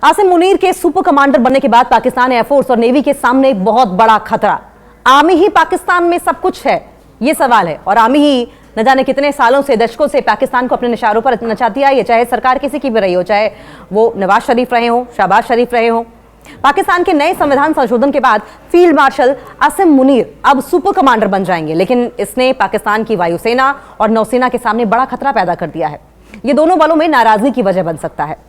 आसिम मुनीर के super commander बनने के बाद पाकिस्तान एयरफोर्स और नेवी के सामने बहुत बड़ा खतरा। आर्मी ही पाकिस्तान में सब कुछ है, ये सवाल है। और आर्मी ही न जाने कितने सालों से, दशकों से पाकिस्तान को अपने निशानों पर नचाती आई है, चाहे सरकार किसी की भी रही हो, चाहे वो नवाज शरीफ रहे हो, शहबाज शरीफ रहे हो। पाकिस्तान के नए संविधान संशोधन के बाद फील्ड मार्शल आसिम मुनीर अब सुपर कमांडर बन जाएंगे, लेकिन इसने पाकिस्तान की वायुसेना और नौसेना के सामने बड़ा खतरा पैदा कर दिया है। ये दोनों बलों में नाराजगी की वजह बन सकता है।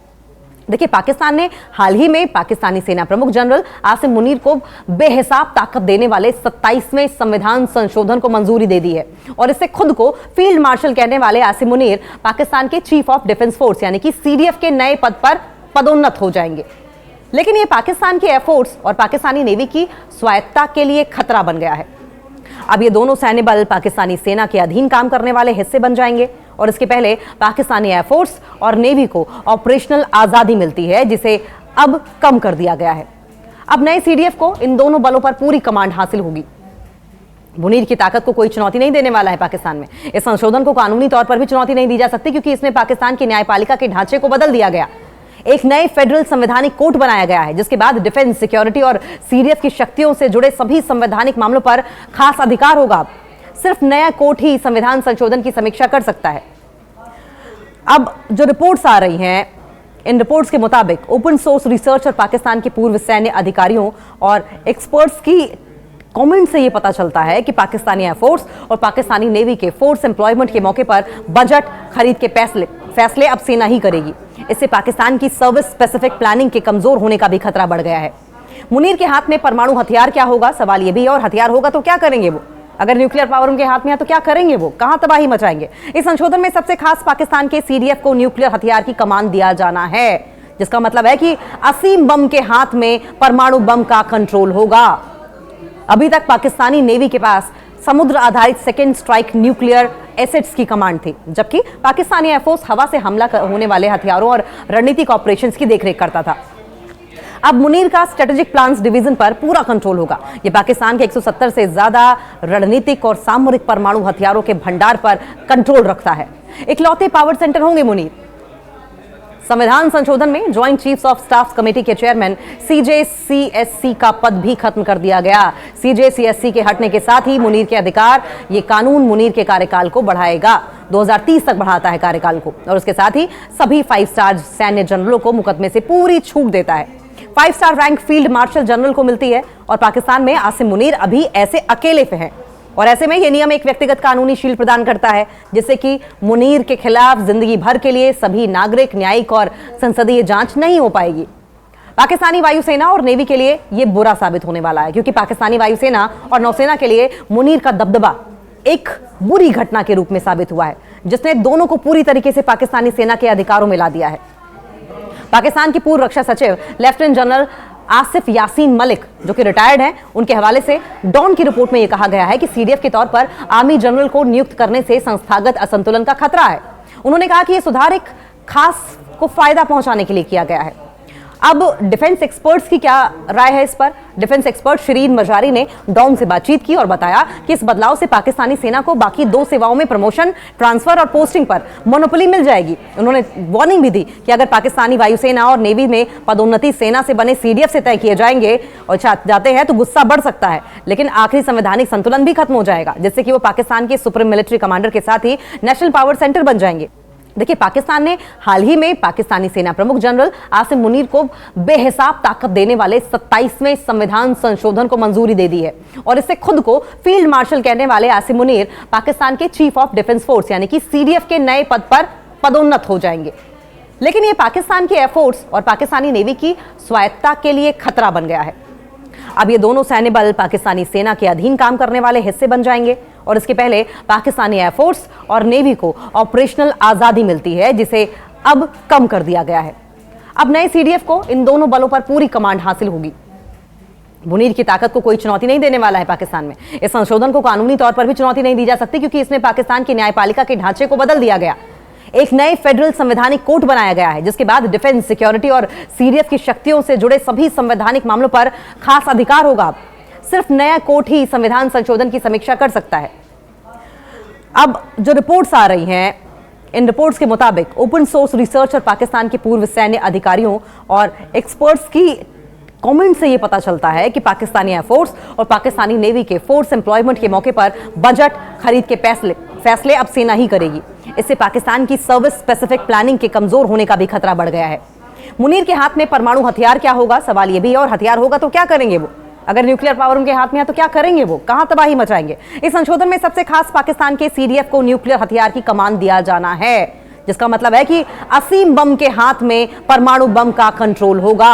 देखिए, पाकिस्तान ने हाल ही में पाकिस्तानी सेना प्रमुख जनरल आसिम मुनीर को बेहिसाब ताकत देने वाले 27वें संविधान संशोधन को मंजूरी दे दी है और इससे खुद को फील्ड मार्शल कहने वाले आसिम मुनीर पाकिस्तान के चीफ ऑफ डिफेंस फोर्स यानी कि सीडीएफ के नए पद पर पदोन्नत हो जाएंगे। लेकिन यह पाकिस्तान की एयरफोर्स और पाकिस्तानी नेवी की स्वायत्तता के लिए खतरा बन गया है। अब ये दोनों सैन्य बल पाकिस्तानी सेना के अधीन काम करने वाले हिस्से बन जाएंगे और इसके पहले पाकिस्तानी एयरफोर्स और नेवी को ऑपरेशनल आजादी मिलती है, जिसे अब कम कर दिया गया है। अब नए सीडीएफ को इन दोनों बलों पर पूरी कमांड हासिल होगी। मुनीर की ताकत को कोई चुनौती नहीं देने वाला है पाकिस्तान में। इस संशोधन को कानूनी तौर पर भी चुनौती नहीं दी जा सकती, क्योंकि इसमें पाकिस्तान की न्यायपालिका के ढांचे को बदल दिया गया। एक नए फेडरल संवैधानिक कोर्ट बनाया गया है, जिसके बाद डिफेंस, सिक्योरिटी और सीडीएफ की शक्तियों से जुड़े सभी संवैधानिक मामलों पर खास अधिकार होगा। सिर्फ नया कोर्ट ही संविधान संशोधन की समीक्षा कर सकता है। अब जो रिपोर्ट्स आ रही हैं, इन रिपोर्ट्स के मुताबिक ओपन सोर्स रिसर्च और पाकिस्तान के पूर्व सैन्य अधिकारियों और एक्सपर्ट्स की कमेंट से यह पता चलता है कि पाकिस्तानी एयरफोर्स और पाकिस्तानी नेवी के फोर्स एम्प्लॉयमेंट के मौके पर बजट खरीद के फैसले अब सेना ही करेगी। इससे पाकिस्तान की सर्विस स्पेसिफिक प्लानिंग के कमजोर होने का भी खतरा बढ़ गया है। मुनीर के हाथ में परमाणु हथियार क्या होगा, सवाल यह भी है। और हथियार होगा तो क्या करेंगे वो? अगर न्यूक्लियर पावर उनके हाथ में है तो क्या करेंगे वो? कहां तबाही मचाएंगे? इस संशोधन में सबसे खास पाकिस्तान के सीडीएफ को न्यूक्लियर हथियार की कमान दिया जाना है, जिसका मतलब है कि असीम बम के हाथ में परमाणु बम का कंट्रोल होगा। अभी तक पाकिस्तानी नेवी के पास समुद्र आधारित सेकेंड स्ट्राइक न्यूक्लियर एसेट्स की कमांड थी, जबकि पाकिस्तानी एयरफोर्स हवा से हमला होने वाले हथियारों और रणनीतिक ऑपरेशंस की देखरेख करता था। अब मुनीर का स्ट्रेटेजिक प्लान्स डिवीजन पर पूरा कंट्रोल होगा। यह पाकिस्तान के 170 से ज्यादा रणनीतिक और सामरिक परमाणु हथियारों के भंडार पर कंट्रोल रखता है। इकलौते पावर सेंटर होंगे मुनीर। संविधान संशोधन में joint chiefs of staff committee के चेयरमैन सीजेसीएससी का पद भी खत्म कर दिया गया। सीजेसीएससी के हटने के साथ ही मुनीर के अधिकार, ये कानून मुनीर के कार्यकाल को बढ़ाएगा। 2030 तक बढ़ाता है कार्यकाल को और उसके साथ ही सभी 5 स्टार सैन्य जनरलों को मुकदमे से पूरी छूट देता है। 5 star rank field marshal general को मिलती है और पाकिस्तान में आसिम मुनीर अभी ऐसे अकेले पे हैं। और ऐसे में यह नियम एक व्यक्तिगत कानूनी शील्ड प्रदान करता है, जिससे कि मुनीर के खिलाफ जिंदगी भर के लिए सभी नागरिक, न्यायिक और संसदीय जांच नहीं हो पाएगी। पाकिस्तानी वायुसेना और नेवी के लिए यह बुरा साबित होने वाला है, क्योंकि पाकिस्तानी वायुसेना और नौसेना के लिए मुनीर का दबदबा एक बुरी घटना के रूप में साबित हुआ है, जिसने दोनों को पूरी तरीके से पाकिस्तानी सेना के अधिकारों में ला दिया है। पाकिस्तान के पूर्व रक्षा सचिव लेफ्टिनेंट जनरल आसिफ यासीन मलिक, जो कि रिटायर्ड हैं, उनके हवाले से डॉन की रिपोर्ट में यह कहा गया है कि सीडीएफ के तौर पर आर्मी जनरल को नियुक्त करने से संस्थागत असंतुलन का खतरा है। उन्होंने कहा कि यह सुधार एक खास को फायदा पहुंचाने के लिए किया गया है। अब डिफेंस एक्सपर्ट्स की क्या राय है इस पर? डिफेंस एक्सपर्ट शिरीन मजारी ने डॉन से बातचीत की और बताया कि इस बदलाव से पाकिस्तानी सेना को बाकी 2 सेवाओं में प्रमोशन, ट्रांसफर और पोस्टिंग पर मोनोपोली मिल जाएगी। उन्होंने वार्निंग भी दी कि अगर पाकिस्तानी वायुसेना और नेवी में पदोन्नति सेना से बने सीडीएफ से तय किए जाएंगे और जाते हैं तो गुस्सा बढ़ सकता है, लेकिन आखिरी संवैधानिक संतुलन भी खत्म हो जाएगा, जिससे कि वो पाकिस्तान के सुप्रीम मिलिट्री कमांडर के साथ ही नेशनल पावर सेंटर बन जाएंगे। देखिए, पाकिस्तान ने हाल ही में पाकिस्तानी सेना प्रमुख जनरल आसिम मुनीर को बेहिसाब ताकत देने वाले 27वें संविधान संशोधन को मंजूरी दे दी है और इससे खुद को फील्ड मार्शल कहने वाले आसिम मुनीर पाकिस्तान के चीफ ऑफ डिफेंस फोर्स यानी कि सीडीएफ के नए पद पर पदोन्नत हो जाएंगे। लेकिन यह पाकिस्तान के एयरफोर्स और पाकिस्तानी नेवी की स्वायत्तता के लिए खतरा बन गया है। अब ये दोनों सैन्य बल पाकिस्तानी सेना के अधीन काम करने वाले हिस्से बन जाएंगे और इसके पहले पाकिस्तानी एयरफोर्स और नेवी को ऑपरेशनल आजादी मिलती है, जिसे अब कम कर दिया गया है। अब नए सीडीएफ को इन दोनों बलों पर पूरी कमांड हासिल होगी। मुनीर की ताकत को कोई चुनौती नहीं देने वाला है पाकिस्तान में। इस संशोधन को कानूनी तौर पर भी चुनौती नहीं दी जा सकती, क्योंकि इसमें पाकिस्तान की न्यायपालिका के ढांचे को बदल दिया गया। एक नए फेडरल संवैधानिक कोर्ट बनाया गया है, जिसके बाद डिफेंस, सिक्योरिटी और सीडीएफ की शक्तियों से जुड़े सभी संवैधानिक मामलों पर खास अधिकार होगा। सिर्फ नया कोर्ट ही संविधान संशोधन की समीक्षा कर सकता है। अब जो रिपोर्ट्स आ रही हैं, इन रिपोर्ट्स के मुताबिक ओपन सोर्स रिसर्च और पाकिस्तान के पूर्व सैन्य अधिकारियों और एक्सपर्ट्स की कमेंट से यह पता चलता है कि पाकिस्तानी एयरफोर्स और पाकिस्तानी नेवी के फोर्स एम्प्लॉयमेंट के मौके पर बजट खरीद के फैसले अब सेना ही करेगी। इससे पाकिस्तान की सर्विस स्पेसिफिक प्लानिंग के कमजोर होने का भी खतरा बढ़ गया है। मुनीर के हाथ में परमाणु हथियार क्या होगा, सवाल यह भी है, और हथियार होगा तो क्या करेंगे वो? अगर न्यूक्लियर पावर उनके हाथ में है तो क्या करेंगे वो? कहां तबाही मचाएंगे? इस संशोधन में सबसे खास पाकिस्तान के सीडीएफ को न्यूक्लियर हथियार की कमान दिया जाना है, जिसका मतलब है कि असीम बम के हाथ में परमाणु बम का कंट्रोल होगा।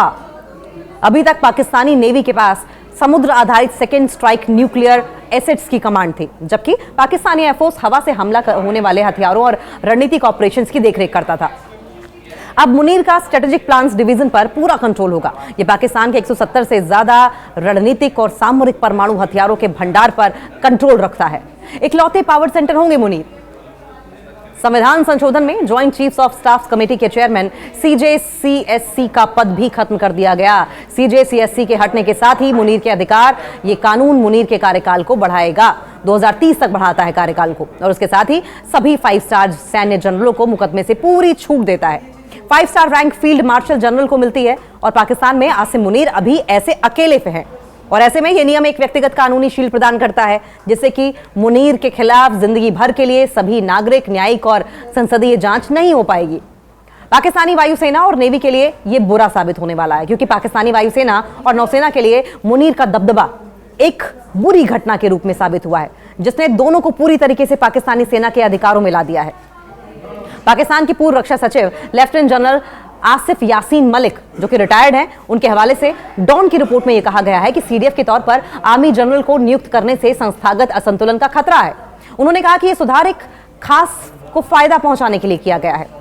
अभी तक पाकिस्तानी नेवी के पास समुद्र आधारित सेकेंड स्ट्राइक न्यूक्लियर एसेट्स की कमांड थी, जबकि पाकिस्तानी एयरफोर्स हवा से हमला होने वाले हथियारों और रणनीतिक ऑपरेशंस की देखरेख करता था। अब मुनीर का स्ट्रेटेजिक प्लान्स डिवीजन पर पूरा कंट्रोल होगा। यह पाकिस्तान के 170 से ज्यादा रणनीतिक और सामरिक परमाणु हथियारों के भंडार पर कंट्रोल रखता है। इकलौते पावर सेंटर होंगे मुनीर। संविधान संशोधन में joint chiefs of staff committee के चेयरमैन सीजेसीएससी का पद भी खत्म कर दिया गया। सीजेसीएससी के हटने के साथ ही मुनीर के अधिकार, ये कानून मुनीर के कार्यकाल को बढ़ाएगा, 2030 तक बढ़ाता है कार्यकाल को, और उसके साथ ही सभी 5 स्टार सैन्य जनरलों को मुकदमे से पूरी छूट देता है। 5 star rank field marshal general को मिलती है, और पाकिस्तान में आसिम मुनीर अभी ऐसे अकेले पे हैं, और ऐसे में यह नियम एक व्यक्तिगत कानूनी शील्ड प्रदान करता है, जिससे कि मुनीर के खिलाफ जिंदगी भर के लिए सभी नागरिक, न्यायिक और संसदीय जांच नहीं हो पाएगी। पाकिस्तानी वायुसेना और नेवी के लिए यह बुरा साबित होने वाला है, क्योंकि पाकिस्तानी वायुसेना और नौसेना के लिए मुनीर का दबदबा एक बुरी घटना के रूप में साबित हुआ है, जिसने दोनों को पूरी तरीके से पाकिस्तानी सेना के अधिकारों में ला दिया है। पाकिस्तान के पूर्व रक्षा सचिव लेफ्टिनेंट जनरल आसिफ यासीन मलिक, जो कि रिटायर्ड हैं, उनके हवाले से डॉन की रिपोर्ट में यह कहा गया है कि सीडीएफ के तौर पर आर्मी जनरल को नियुक्त करने से संस्थागत असंतुलन का खतरा है। उन्होंने कहा कि यह सुधार एक खास को फायदा पहुंचाने के लिए किया गया है।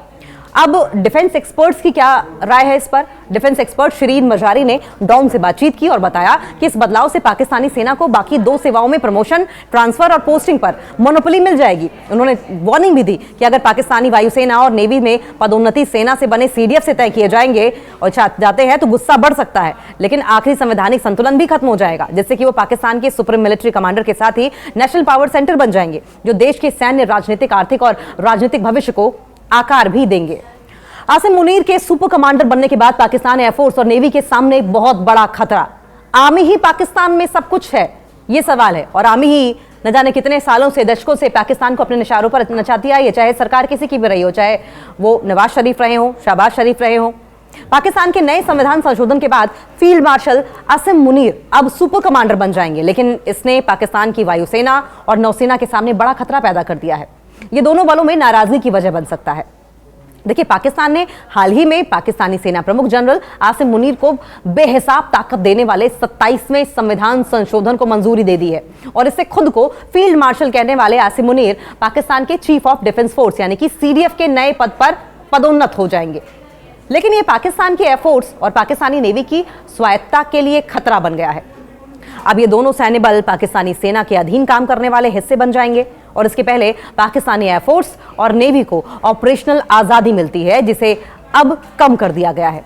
अब डिफेंस एक्सपर्ट्स की क्या राय है इस पर? डिफेंस एक्सपर्ट शिरीन मजारी ने डॉन से बातचीत की और बताया कि इस बदलाव से पाकिस्तानी सेना को बाकी 2 सेवाओं में प्रमोशन, ट्रांसफर और पोस्टिंग पर मोनोपोली मिल जाएगी। उन्होंने वार्निंग भी दी कि अगर पाकिस्तानी वायुसेना और नेवी में पदोन्नति सेना से बने सीडीएफ से तय किए जाएंगे और जाते हैं तो गुस्सा बढ़ सकता है, लेकिन आखिरी संवैधानिक संतुलन भी खत्म हो जाएगा, जिससे कि वो पाकिस्तान के सुप्रीम मिलिट्री कमांडर के साथ ही नेशनल पावर सेंटर बन जाएंगे, जो देश के सैन्य, राजनीतिक, आर्थिक और राजनीतिक भविष्य को आकार भी देंगे। आसिम मुनीर के सुपर कमांडर बनने के बाद पाकिस्तान एयरफोर्स और नेवी के सामने एक बहुत बड़ा खतरा, आर्मी ही पाकिस्तान में सब कुछ है, ये सवाल है। और आर्मी ही न जाने कितने सालों से, दशकों से पाकिस्तान को अपने निशानों पर नचाती आई है, चाहे सरकार किसी की भी रही हो, चाहे वो नवाज शरीफ रहे हो, शहबाज शरीफ रहे हो। पाकिस्तान के नए संविधान संशोधन के बाद फील्ड मार्शल आसिम मुनीर अब सुपर कमांडर बन जाएंगे, लेकिन इसने पाकिस्तान की वायुसेना और नौसेना के सामने बड़ा खतरा पैदा कर दिया है। ये दोनों बलों में नाराजगी की वजह बन सकता है। देखिए, पाकिस्तान ने हाल ही में पाकिस्तानी सेना प्रमुख जनरल आसिम मुनीर को बेहिसाब ताकत देने वाले 27वें संविधान संशोधन को मंजूरी दे दी है, और इससे खुद को फील्ड मार्शल कहने वाले आसिम मुनीर पाकिस्तान के चीफ ऑफ डिफेंस फोर्स यानी कि सीडीएफ के नए पद पर पदोन्नत हो जाएंगे। लेकिन यह पाकिस्तान के एयरफोर्स और पाकिस्तानी नेवी की स्वायत्तता के लिए खतरा बन गया है। अब ये दोनों सैन्य बल पाकिस्तानी सेना के अधीन काम करने वाले हिस्से बन जाएंगे, और इसके पहले पाकिस्तानी एयरफोर्स और नेवी को ऑपरेशनल आजादी मिलती है, जिसे अब कम कर दिया गया है।